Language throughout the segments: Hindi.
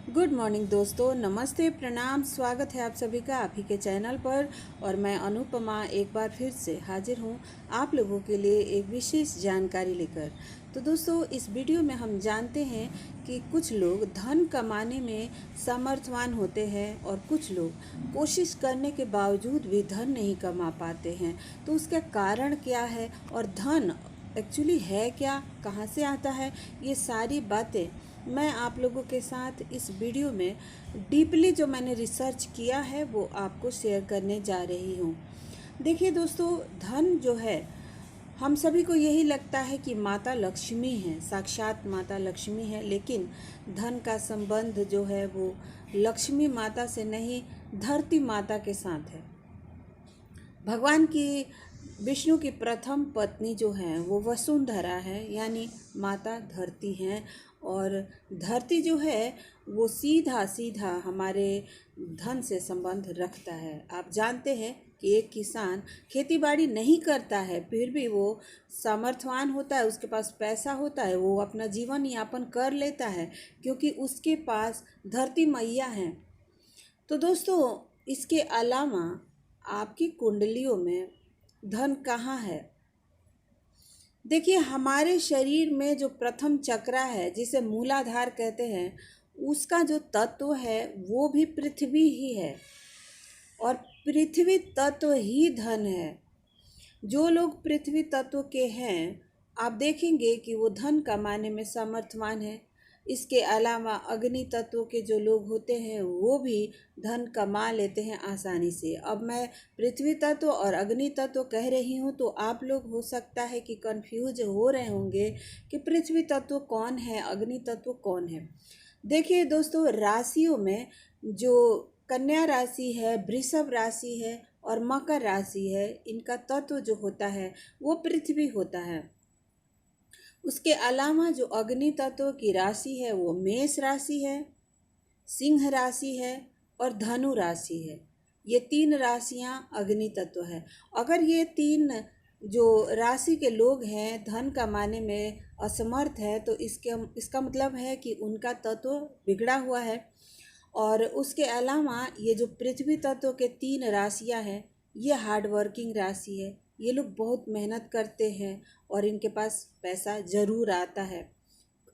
गुड मॉर्निंग दोस्तों, नमस्ते, प्रणाम। स्वागत है आप सभी का आप ही के चैनल पर। और मैं अनुपमा एक बार फिर से हाजिर हूँ आप लोगों के लिए एक विशेष जानकारी लेकर। तो दोस्तों, इस वीडियो में हम जानते हैं कि कुछ लोग धन कमाने में समर्थवान होते हैं और कुछ लोग कोशिश करने के बावजूद भी धन नहीं कमा पाते हैं। तो उसका कारण क्या है और धन एक्चुअली है क्या, कहाँ से आता है, ये सारी बातें मैं आप लोगों के साथ इस वीडियो में डीपली जो मैंने रिसर्च किया है वो आपको शेयर करने जा रही हूँ। देखिए दोस्तों, धन जो है हम सभी को यही लगता है कि माता लक्ष्मी है, साक्षात माता लक्ष्मी है, लेकिन धन का संबंध जो है वो लक्ष्मी माता से नहीं, धरती माता के साथ है। भगवान की विष्णु की प्रथम पत्नी जो है वो वसुंधरा है, यानी माता धरती हैं। और धरती जो है वो सीधा सीधा हमारे धन से संबंध रखता है। आप जानते हैं कि एक किसान खेतीबाड़ी नहीं करता है, फिर भी वो सामर्थ्यवान होता है, उसके पास पैसा होता है, वो अपना जीवन यापन कर लेता है क्योंकि उसके पास धरती मैया है। तो दोस्तों, इसके अलावा आपकी कुंडलियों में धन कहाँ है? देखिए, हमारे शरीर में जो प्रथम चक्रा है, जिसे मूलाधार कहते हैं, उसका जो तत्व है वो भी पृथ्वी ही है और पृथ्वी तत्व ही धन है। जो लोग पृथ्वी तत्व के हैं, आप देखेंगे कि वो धन कमाने में समर्थवान है। इसके अलावा अग्नि तत्व के जो लोग होते हैं वो भी धन कमा लेते हैं आसानी से। अब मैं पृथ्वी तत्व और अग्नि तत्व कह रही हूँ तो आप लोग हो सकता है कि कंफ्यूज हो रहे होंगे कि पृथ्वी तत्व कौन है, अग्नि तत्व कौन है। देखिए दोस्तों, राशियों में जो कन्या राशि है, वृषभ राशि है और मकर राशि है, इनका तत्व जो होता है वो पृथ्वी होता है। उसके अलावा जो अग्नि तत्व की राशि है वो मेष राशि है, सिंह राशि है और धनु राशि है। ये तीन राशियां अग्नि तत्व है। अगर ये तीन जो राशि के लोग हैं धन कमाने में असमर्थ है तो इसका मतलब है कि उनका तत्व बिगड़ा हुआ है। और उसके अलावा ये जो पृथ्वी तत्व के तीन राशियां हैं, ये हार्ड वर्किंग राशि है। ये लोग बहुत मेहनत करते हैं और इनके पास पैसा ज़रूर आता है।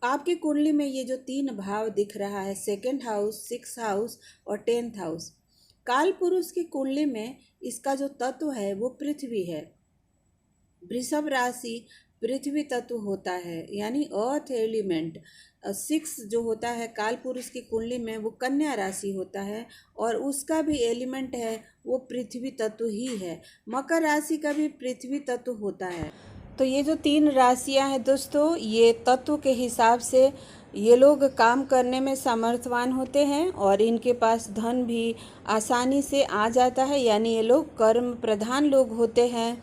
आपकी कुंडली में ये जो तीन भाव दिख रहा है, सेकंड हाउस, सिक्स हाउस और 10th हाउस, काल पुरुष की कुंडली में इसका जो तत्व है वो पृथ्वी है। वृषभ राशि पृथ्वी तत्व होता है, यानी अर्थ एलिमेंट। 6 जो होता है काल पुरुष की कुंडली में वो कन्या राशि होता है और उसका भी एलिमेंट है वो पृथ्वी तत्व ही है। मकर राशि का भी पृथ्वी तत्व होता है। तो ये जो तीन राशियां हैं दोस्तों, ये तत्व के हिसाब से ये लोग काम करने में समर्थवान होते हैं और इनके पास धन भी आसानी से आ जाता है, यानी ये लोग कर्म प्रधान लोग होते हैं।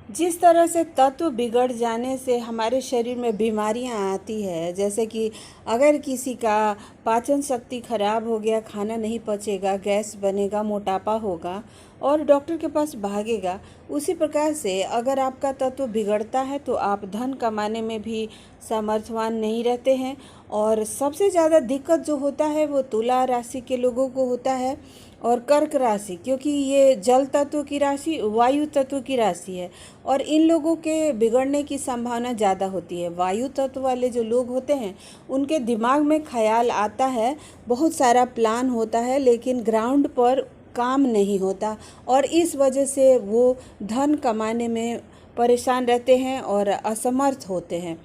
जिस तरह से तत्व बिगड़ जाने से हमारे शरीर में बीमारियां आती है, जैसे कि अगर किसी का पाचन शक्ति खराब हो गया, खाना नहीं पचेगा, गैस बनेगा, मोटापा होगा और डॉक्टर के पास भागेगा, उसी प्रकार से अगर आपका तत्व बिगड़ता है तो आप धन कमाने में भी सामर्थ्यवान नहीं रहते हैं। और सबसे ज़्यादा दिक्कत जो होता है वो तुला राशि के लोगों को होता है और कर्क राशि, क्योंकि ये जल तत्व की राशि, वायु तत्व की राशि है और इन लोगों के बिगड़ने की संभावना ज़्यादा होती है। वायु तत्व वाले जो लोग होते हैं उनके दिमाग में ख्याल आता है, बहुत सारा प्लान होता है, लेकिन ग्राउंड पर काम नहीं होता और इस वजह से वो धन कमाने में परेशान रहते हैं और असमर्थ होते हैं।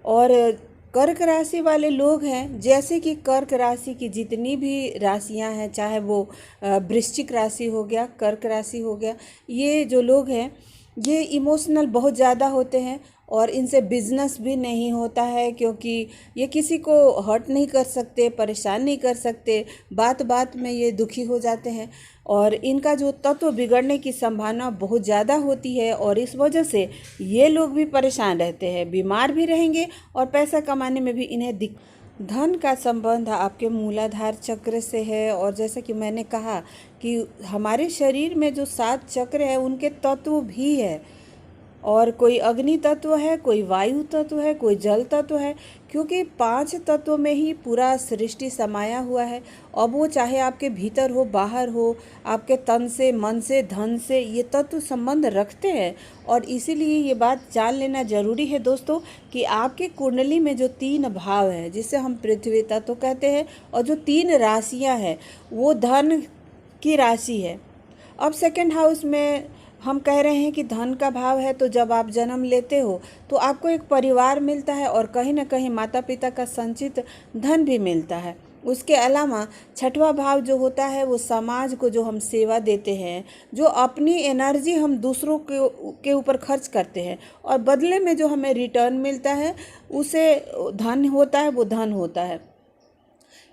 और कर्क राशि वाले लोग हैं, जैसे कि कर्क राशि की जितनी भी राशियां हैं, चाहे वो वृश्चिक राशि हो गया, कर्क राशि हो गया, ये जो लोग हैं ये इमोशनल बहुत ज़्यादा होते हैं और इनसे बिजनेस भी नहीं होता है, क्योंकि ये किसी को हर्ट नहीं कर सकते, परेशान नहीं कर सकते, बात बात में ये दुखी हो जाते हैं और इनका जो तत्व बिगड़ने की संभावना बहुत ज़्यादा होती है और इस वजह से ये लोग भी परेशान रहते हैं, बीमार भी रहेंगे और पैसा कमाने में भी इन्हें धन का संबंध आपके मूलाधार चक्र से है। और जैसा कि मैंने कहा कि हमारे शरीर में जो 7 चक्र है उनके तत्व भी है और कोई अग्नि तत्व है, कोई वायु तत्व है, कोई जल तत्व है, क्योंकि 5 तत्वों में ही पूरा सृष्टि समाया हुआ है। अब वो चाहे आपके भीतर हो, बाहर हो, आपके तन से, मन से, धन से, ये तत्व संबंध रखते हैं। और इसीलिए ये बात जान लेना जरूरी है दोस्तों कि आपकी कुंडली में जो 3 भाव है, जिसे हम पृथ्वी तत्व कहते हैं, और जो 3 राशियां हैं, वो धन की राशि है। अब सेकंड हाउस में हम कह रहे हैं कि धन का भाव है, तो जब आप जन्म लेते हो तो आपको एक परिवार मिलता है और कहीं ना कहीं माता पिता का संचित धन भी मिलता है। उसके अलावा छठवां भाव जो होता है वो समाज को जो हम सेवा देते हैं, जो अपनी एनर्जी हम दूसरों के ऊपर खर्च करते हैं और बदले में जो हमें रिटर्न मिलता है उसे धन होता है, वो धन होता है।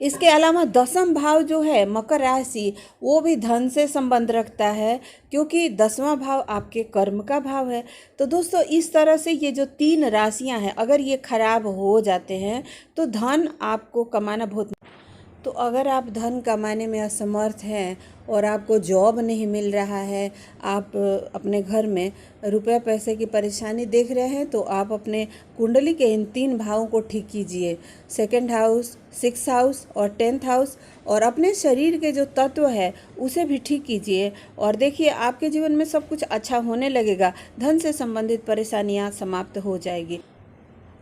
इसके अलावा 10वां भाव जो है मकर राशि, वो भी धन से संबंध रखता है, क्योंकि 10वां भाव आपके कर्म का भाव है। तो दोस्तों इस तरह से ये जो 3 राशियां हैं, अगर ये खराब हो जाते हैं तो धन आपको कमाना बहुत। तो अगर आप धन कमाने में असमर्थ हैं और आपको जॉब नहीं मिल रहा है, आप अपने घर में रुपये पैसे की परेशानी देख रहे हैं, तो आप अपने कुंडली के इन 3 भावों को ठीक कीजिए, 2nd हाउस, 6th हाउस और 10th हाउस, और अपने शरीर के जो तत्व है उसे भी ठीक कीजिए और देखिए आपके जीवन में सब कुछ अच्छा होने लगेगा। धन से संबंधित परेशानियाँ समाप्त हो जाएगी।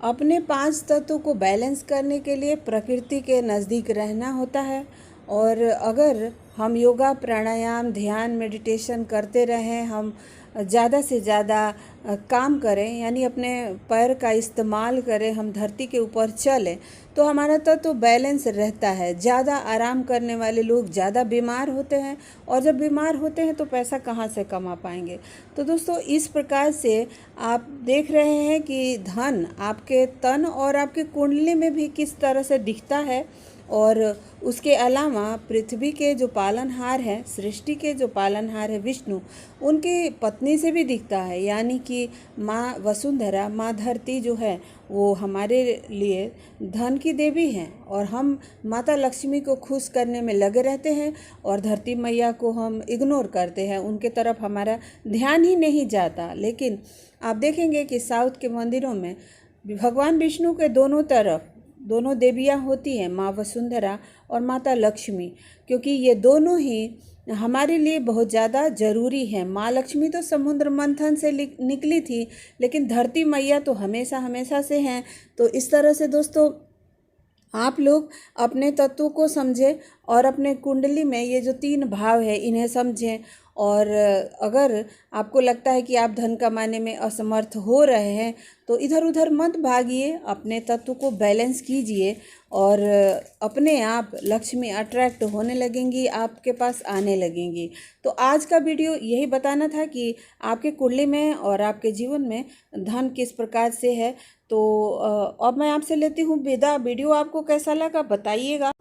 अपने 5 तत्वों को बैलेंस करने के लिए प्रकृति के नज़दीक रहना होता है। और अगर हम योगा, प्राणायाम, ध्यान, मेडिटेशन करते रहें, हम ज़्यादा से ज़्यादा काम करें, यानी अपने पैर का इस्तेमाल करें, हम धरती के ऊपर चलें, तो हमारा तत्व बैलेंस रहता है। ज़्यादा आराम करने वाले लोग ज़्यादा बीमार होते हैं, और जब बीमार होते हैं तो पैसा कहाँ से कमा पाएंगे। तो दोस्तों इस प्रकार से आप देख रहे हैं कि धन आपके तन और आपके कुंडली में भी किस तरह से दिखता है। और उसके अलावा पृथ्वी के जो पालनहार हैं, सृष्टि के जो पालनहार है विष्णु, उनकी पत्नी से भी दिखता है, यानी कि माँ वसुंधरा, माँ धरती जो है वो हमारे लिए धन की देवी हैं। और हम माता लक्ष्मी को खुश करने में लगे रहते हैं और धरती मैया को हम इग्नोर करते हैं, उनके तरफ हमारा ध्यान ही नहीं जाता। लेकिन आप देखेंगे कि साउथ के मंदिरों में भगवान विष्णु के दोनों तरफ दोनों देवियाँ होती हैं, माँ वसुंधरा और माता लक्ष्मी, क्योंकि ये दोनों ही हमारे लिए बहुत ज़्यादा ज़रूरी है। माँ लक्ष्मी तो समुद्र मंथन से निकली थी, लेकिन धरती मैया तो हमेशा हमेशा से हैं। तो इस तरह से दोस्तों आप लोग अपने तत्वों को समझें और अपने कुंडली में ये जो 3 भाव है इन्हें समझें। और अगर आपको लगता है कि आप धन कमाने में असमर्थ हो रहे हैं तो इधर उधर मत भागिए, अपने तत्व को बैलेंस कीजिए और अपने आप लक्ष्मी अट्रैक्ट होने लगेंगी, आपके पास आने लगेंगी। तो आज का वीडियो यही बताना था कि आपके कुंडली में और आपके जीवन में धन किस प्रकार से है। तो अब मैं आपसे लेती हूँ विदा। वीडियो आपको कैसा लगा बताइएगा।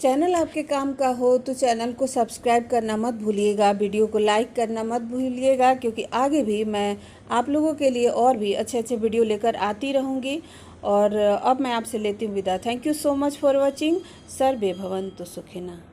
चैनल आपके काम का हो तो चैनल को सब्सक्राइब करना मत भूलिएगा, वीडियो को लाइक करना मत भूलिएगा, क्योंकि आगे भी मैं आप लोगों के लिए और भी अच्छे अच्छे वीडियो लेकर आती रहूँगी। और अब मैं आपसे लेती हूँ विदा। Thank you so much for watching. सर्वे भवन्तु सुखिनः।